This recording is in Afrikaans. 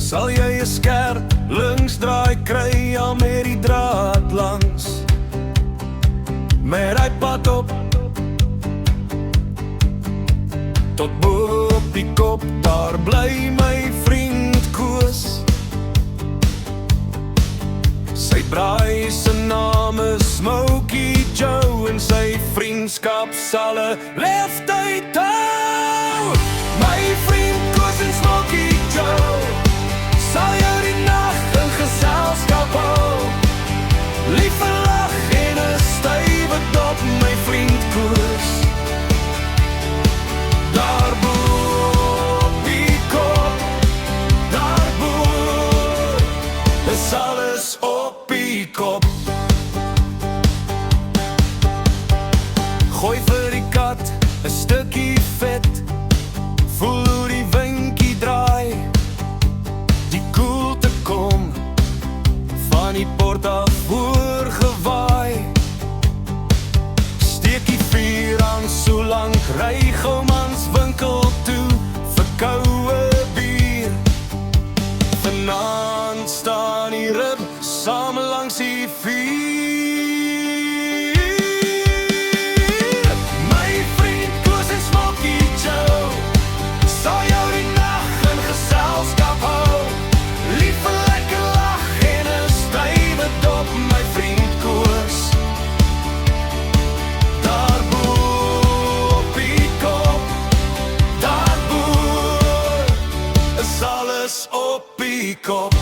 Sal jy 'n skerp linksdraai kry al met die draad langs, met hy pad op tot bo op die kop, daar bly my vriend Koos. Sy braai se naam is Smokey Joe en sy vriendskap sal 'n leeftyd hou. My vriend Koos en Smokey Joe sal jou die nag in geselskap hou. Liefe lag en 'n stywe dop, my vriend Koos. Daar bo op die kop, daar bo is alles op die kop. Gooi vir die kat 'n stukkie vet, voel hoe die winkie draai. Die koelte kom van die port af voorgewaai. Steek die vuur aan, so lank ry Goumans winkel toe vir koue bier. Vanaand staan die rib saam langs die vuur. My vriend Koos en Smokey Joe sal jou die nag in geselskap hou. Liefe lekker lag en 'n stywe dop, my vriend Koos. Daar bo op die kop, daar bo is alles op die kop.